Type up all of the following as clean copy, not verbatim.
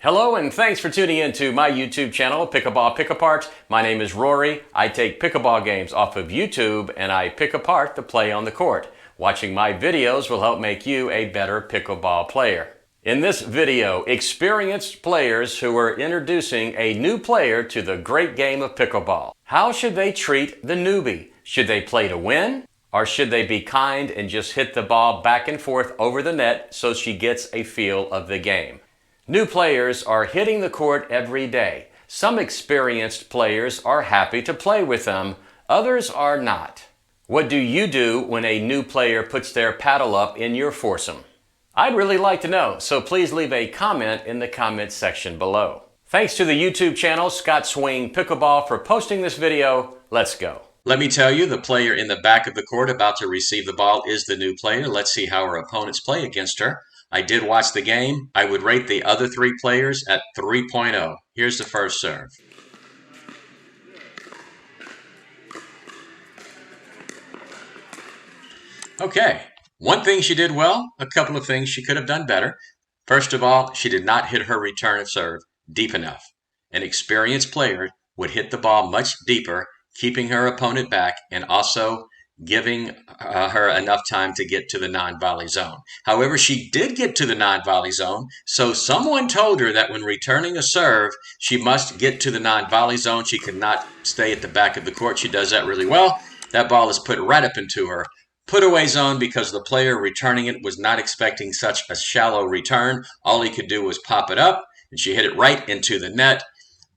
Hello and thanks for tuning in to my YouTube channel, Pickleball Pick Apart. My name is Rory. I take pickleball games off of YouTube and I pick apart the play on the court. Watching my videos will help make you a better pickleball player. In this video, experienced players who are introducing a new player to the great game of pickleball. How should they treat the newbie? Should they play to win? Or should they be kind and just hit the ball back and forth over the net so she gets a feel of the game? New players are hitting the court every day. Some experienced players are happy to play with them, others are not. What do you do when a new player puts their paddle up in your foursome? I'd really like to know, so please leave a comment in the comment section below. Thanks to the YouTube channel Scott Swing Pickleball for posting this video. Let's go. Let me tell you, the player in the back of the court about to receive the ball is the new player. Let's see how her opponents play against her. I did watch the game. I would rate the other three players at 3.0. Here's the first serve. Okay, one thing she did well, a couple of things she could have done better. First of all, she did not hit her return of serve deep enough. An experienced player would hit the ball much deeper, keeping her opponent back and also giving her enough time to get to the non-volley zone. However, she did get to the non-volley zone, so someone told her that when returning a serve, she must get to the non-volley zone. She could not stay at the back of the court. She does that really well. That ball is put right up into her put-away zone because the player returning it was not expecting such a shallow return. All he could do was pop it up, and she hit it right into the net.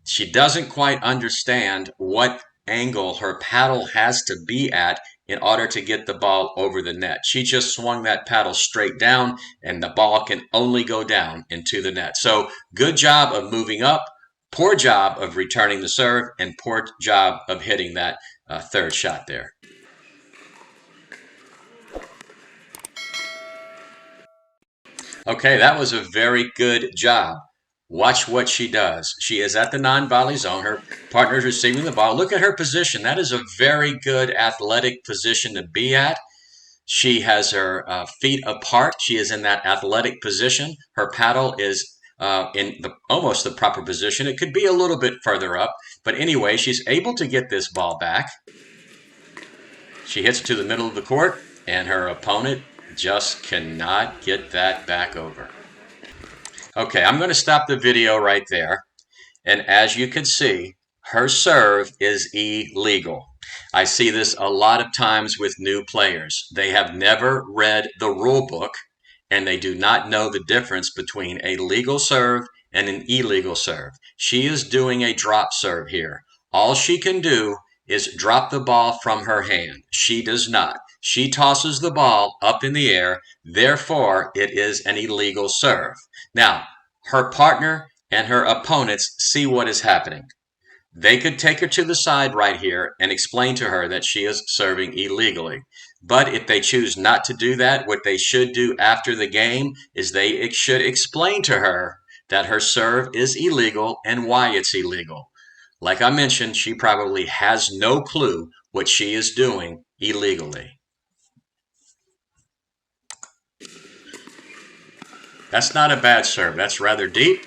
She doesn't quite understand what angle her paddle has to be at in order to get the ball over the net. She just swung that paddle straight down, and the ball can only go down into the net. So good job of moving up, poor job of returning the serve, and poor job of hitting that third shot there. Okay, that was a very good job. Watch what she does. She is at the non-volley zone. Her partner is receiving the ball. Look at her position. That is a very good athletic position to be at. She has her feet apart. She is in that athletic position. Her paddle is in almost the proper position. It could be a little bit further up. But anyway, she's able to get this ball back. She hits to the middle of the court, and her opponent just cannot get that back over. Okay, I'm going to stop the video right there. And as you can see, her serve is illegal. I see this a lot of times with new players. They have never read the rule book, and they do not know the difference between a legal serve and an illegal serve. She is doing a drop serve here. All she can do is drop the ball from her hand. She does not. She tosses the ball up in the air. Therefore, it is an illegal serve. Now, her partner and her opponents see what is happening. They could take her to the side right here and explain to her that she is serving illegally. But if they choose not to do that, what they should do after the game is they should explain to her that her serve is illegal and why it's illegal. Like I mentioned, she probably has no clue what she is doing illegally. That's not a bad serve. That's rather deep.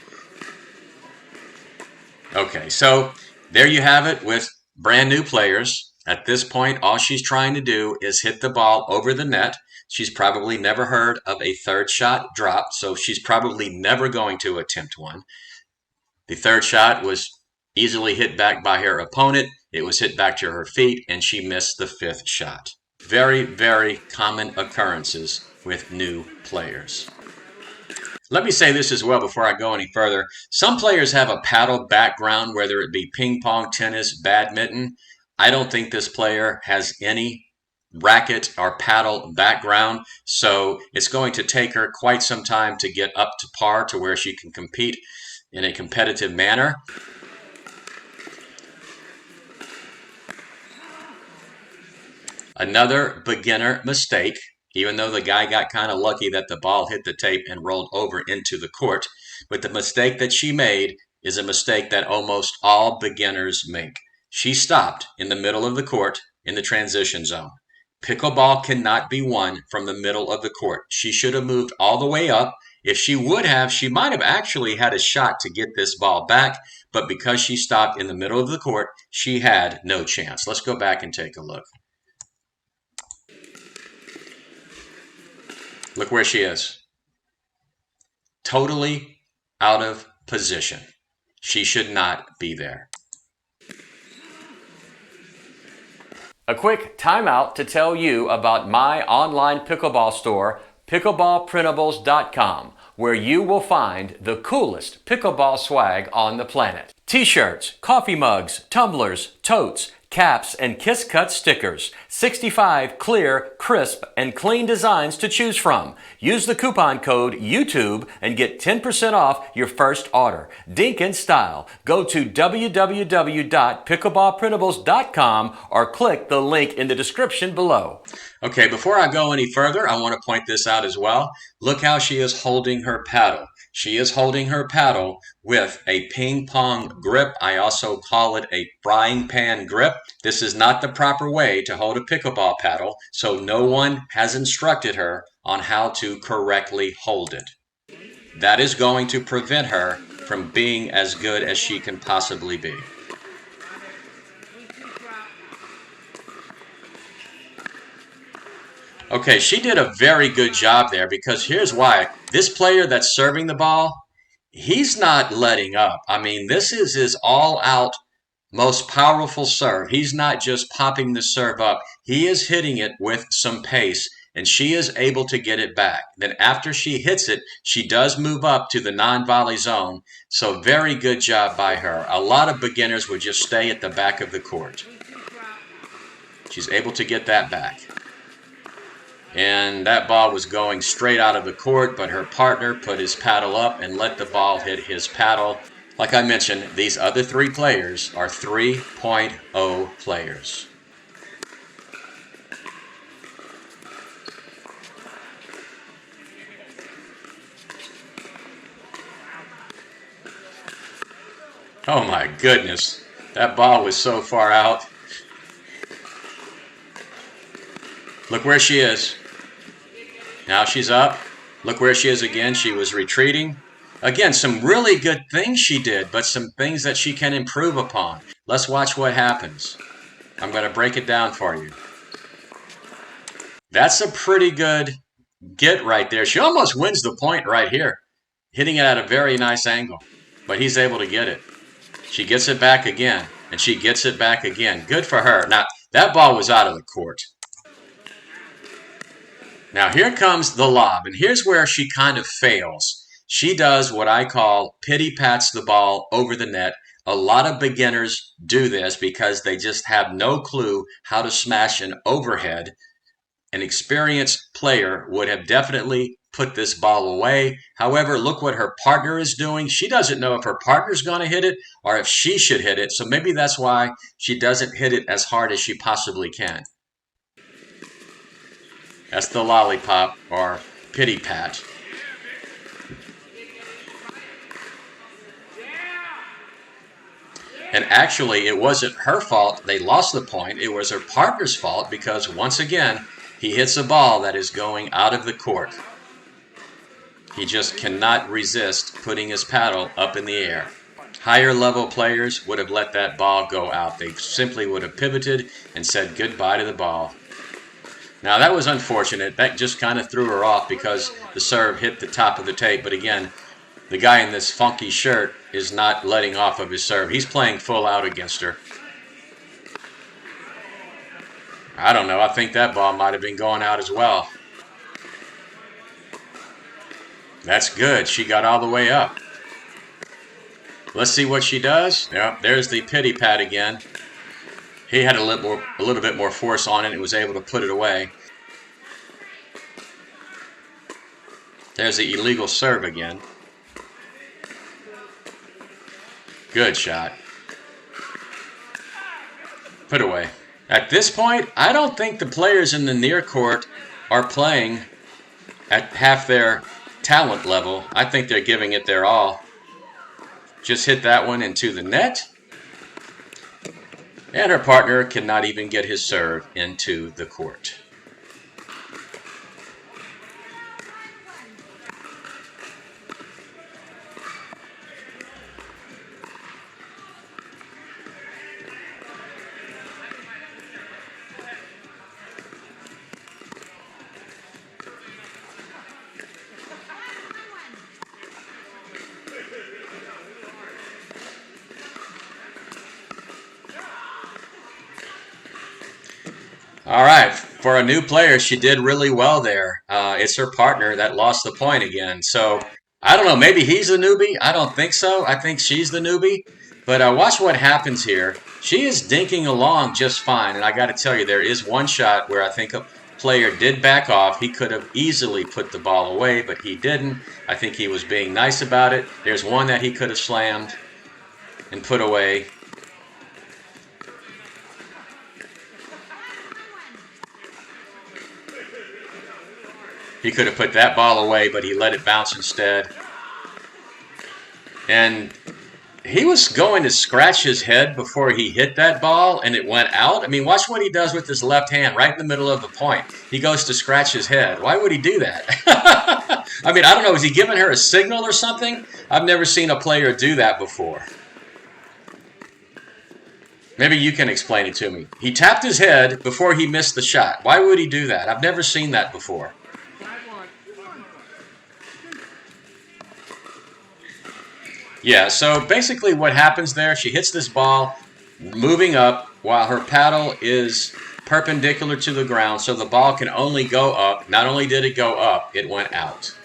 Okay, so there you have it with brand new players. At this point, all she's trying to do is hit the ball over the net. She's probably never heard of a third shot drop, so she's probably never going to attempt one. The third shot was easily hit back by her opponent. It was hit back to her feet, and she missed the fifth shot. Very, very common occurrences with new players. Let me say this as well before I go any further. Some players have a paddle background, whether it be ping pong, tennis, badminton. I don't think this player has any racket or paddle background, so it's going to take her quite some time to get up to par to where she can compete in a competitive manner. Another beginner mistake. Even though the guy got kind of lucky that the ball hit the tape and rolled over into the court. But the mistake that she made is a mistake that almost all beginners make. She stopped in the middle of the court in the transition zone. Pickleball cannot be won from the middle of the court. She should have moved all the way up. If she would have, she might have actually had a shot to get this ball back, but because she stopped in the middle of the court, she had no chance. Let's go back and take a look. Look where she is. Totally out of position. She should not be there. A quick timeout to tell you about my online pickleball store, pickleballprintables.com, where you will find the coolest pickleball swag on the planet. T-shirts, coffee mugs, tumblers, totes, caps, and Kiss Cut stickers. 65 clear, crisp, and clean designs to choose from. Use the coupon code YouTube and get 10% off your first order. Dink in style. Go to www.pickleballprintables.com or click the link in the description below. Okay, before I go any further, I want to point this out as well. Look how she is holding her paddle. She is holding her paddle with a ping pong grip. I also call it a frying pan grip. This is not the proper way to hold a pickleball paddle, so no one has instructed her on how to correctly hold it. That is going to prevent her from being as good as she can possibly be. Okay, she did a very good job there because here's why. This player that's serving the ball, he's not letting up. I mean, this is his all-out, most powerful serve. He's not just popping the serve up. He is hitting it with some pace, and she is able to get it back. Then after she hits it, she does move up to the non-volley zone. So very good job by her. A lot of beginners would just stay at the back of the court. She's able to get that back. And that ball was going straight out of the court, but her partner put his paddle up and let the ball hit his paddle. Like I mentioned, these other three players are 3.0 players. Oh my goodness, that ball was so far out. Look where she is. Now she's up. Look where she is again. She was retreating. Again, some really good things she did, but some things that she can improve upon. Let's watch what happens. I'm going to break it down for you. That's a pretty good get right there. She almost wins the point right here, hitting it at a very nice angle, but he's able to get it. She gets it back again, and she gets it back again. Good for her. Now, that ball was out of the court. Now here comes the lob, and here's where she kind of fails. She does what I call pity pats the ball over the net. A lot of beginners do this because they just have no clue how to smash an overhead. An experienced player would have definitely put this ball away. However, look what her partner is doing. She doesn't know if her partner's going to hit it or if she should hit it, so maybe that's why she doesn't hit it as hard as she possibly can. That's the lollipop or pity pat. And actually, it wasn't her fault they lost the point. It was her partner's fault because, once again, he hits a ball that is going out of the court. He just cannot resist putting his paddle up in the air. Higher level players would have let that ball go out. They simply would have pivoted and said goodbye to the ball. Now, that was unfortunate. That just kind of threw her off because the serve hit the top of the tape. But again, the guy in this funky shirt is not letting off of his serve. He's playing full out against her. I don't know. I think that ball might have been going out as well. That's good. She got all the way up. Let's see what she does. Yeah, there's the pity pat again. He had a little bit more force on it and was able to put it away. There's the illegal serve again. Good shot. Put away. At this point, I don't think the players in the near court are playing at half their talent level. I think they're giving it their all. Just hit that one into the net. And her partner cannot even get his serve into the court. All right, for a new player, she did really well there. It's her partner that lost the point again. So I don't know. Maybe he's the newbie. I don't think so. I think she's the newbie. But watch what happens here. She is dinking along just fine. And I got to tell you, there is one shot where I think a player did back off. He could have easily put the ball away, but he didn't. I think he was being nice about it. There's one that he could have slammed and put away. He could have put that ball away, but he let it bounce instead. And he was going to scratch his head before he hit that ball, and it went out. I mean, watch what he does with his left hand right in the middle of the point. He goes to scratch his head. Why would he do that? I mean, I don't know. Is he giving her a signal or something? I've never seen a player do that before. Maybe you can explain it to me. He tapped his head before he missed the shot. Why would he do that? I've never seen that before. Yeah, so basically what happens there, she hits this ball moving up while her paddle is perpendicular to the ground, so the ball can only go up. Not only did it go up, it went out.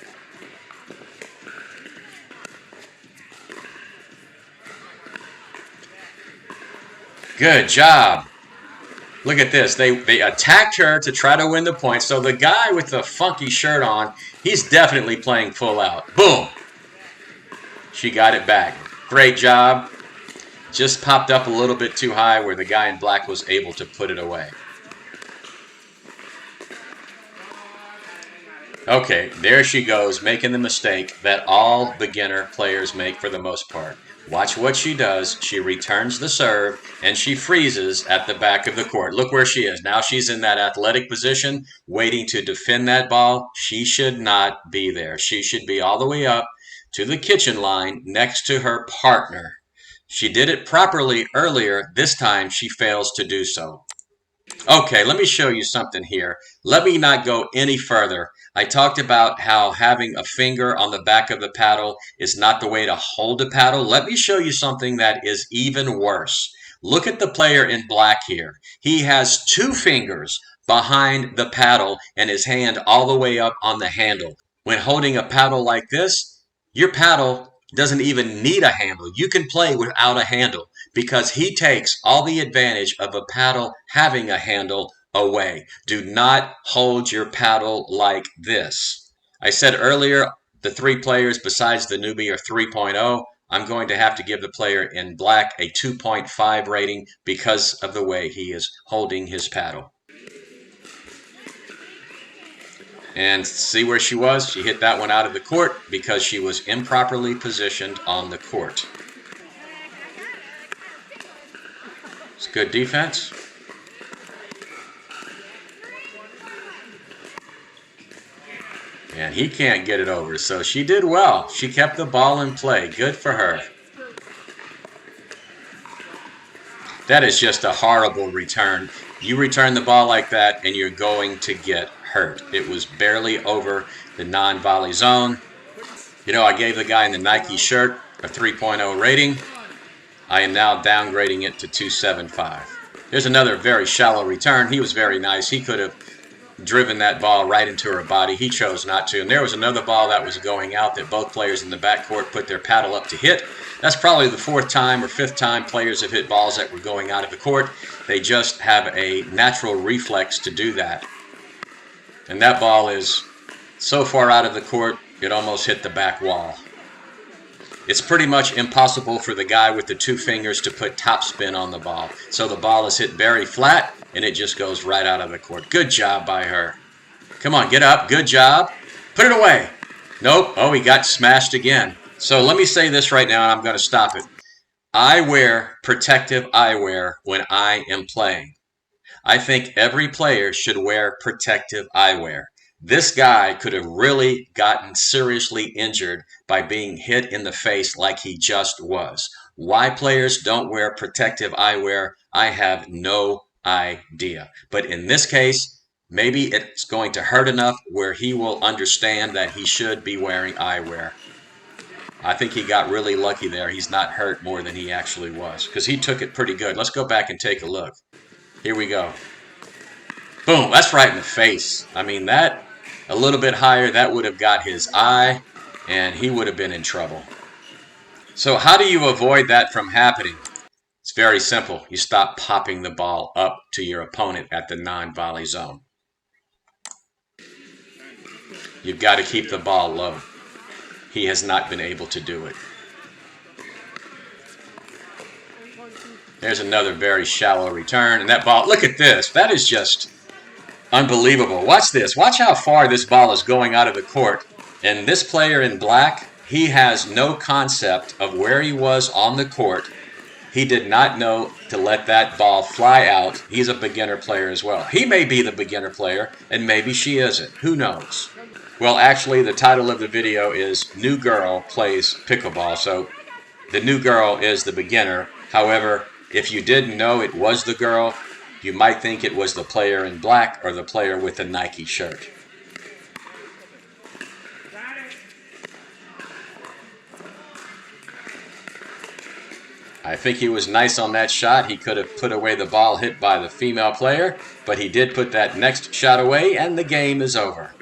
Good job. Look at this. They attacked her to try to win the point. So the guy with the funky shirt on, he's definitely playing full out. Boom. She got it back. Great job. Just popped up a little bit too high where the guy in black was able to put it away. Okay, there she goes, making the mistake that all beginner players make for the most part. Watch what she does. She returns the serve, and she freezes at the back of the court. Look where she is. Now she's in that athletic position, waiting to defend that ball. She should not be there. She should be all the way up to the kitchen line next to her partner. She did it properly earlier. This time she fails to do so. Okay, let me show you something here. Let me not go any further. I talked about how having a finger on the back of the paddle is not the way to hold the paddle. Let me show you something that is even worse. Look at the player in black here. He has two fingers behind the paddle and his hand all the way up on the handle. When holding a paddle like this, your paddle doesn't even need a handle. You can play without a handle because he takes all the advantage of a paddle having a handle away. Do not hold your paddle like this. I said earlier, the three players besides the newbie are 3.0. I'm going to have to give the player in black a 2.5 rating because of the way he is holding his paddle. And see where she was? She hit that one out of the court because she was improperly positioned on the court. It's good defense. And he can't get it over, so she did well. She kept the ball in play. Good for her. That is just a horrible return. You return the ball like that, and you're going to get hurt. It was barely over the non-volley zone. You know, I gave the guy in the Nike shirt a 3.0 rating. I am now downgrading it to 2.75. There's another very shallow return. He was very nice. He could have driven that ball right into her body. He chose not to. And there was another ball that was going out that both players in the backcourt put their paddle up to hit. That's probably the fourth time or fifth time players have hit balls that were going out of the court. They just have a natural reflex to do that. And that ball is so far out of the court, it almost hit the back wall. It's pretty much impossible for the guy with the two fingers to put topspin on the ball. So the ball is hit very flat, and it just goes right out of the court. Good job by her. Come on, get up. Good job. Put it away. Nope. Oh, he got smashed again. So let me say this right now, and I'm going to stop it. I wear protective eyewear when I am playing. I think every player should wear protective eyewear. This guy could have really gotten seriously injured by being hit in the face like he just was. Why players don't wear protective eyewear, I have no idea. But in this case, maybe it's going to hurt enough where he will understand that he should be wearing eyewear. I think he got really lucky there. He's not hurt more than he actually was because he took it pretty good. Let's go back and take a look. Here we go. Boom, that's right in the face. I mean, that a little bit higher, that would have got his eye, and he would have been in trouble. So how do you avoid that from happening? It's very simple. You stop popping the ball up to your opponent at the non-volley zone. You've got to keep the ball low. He has not been able to do it. There's another very shallow return, and that ball, look at this. That is just unbelievable. Watch this. Watch how far this ball is going out of the court. And this player in black, he has no concept of where he was on the court. He did not know to let that ball fly out. He's a beginner player as well. He may be the beginner player, and maybe she isn't. Who knows? Well, actually, the title of the video is New Girl Plays Pickleball. So the new girl is the beginner. However, if you didn't know it was the girl, you might think it was the player in black or the player with the Nike shirt. I think he was nice on that shot. He could have put away the ball hit by the female player, but he did put that next shot away, and the game is over.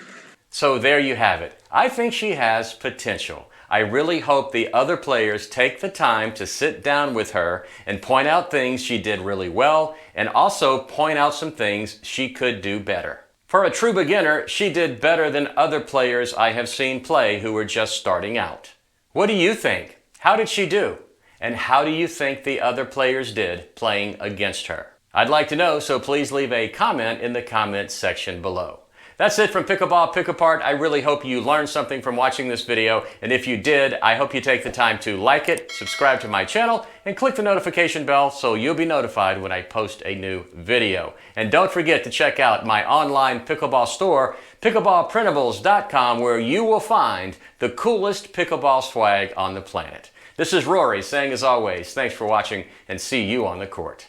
So there you have it. I think she has potential. I really hope the other players take the time to sit down with her and point out things she did really well, and also point out some things she could do better. For a true beginner, she did better than other players I have seen play who were just starting out. What do you think? How did she do? And how do you think the other players did playing against her? I'd like to know, so please leave a comment in the comments section below. That's it from Pickleball Pick Apart. I really hope you learned something from watching this video, and if you did, I hope you take the time to like it, subscribe to my channel, and click the notification bell so you'll be notified when I post a new video. And don't forget to check out my online pickleball store, pickleballprintables.com, where you will find the coolest pickleball swag on the planet. This is Rory saying, as always, thanks for watching, and see you on the court.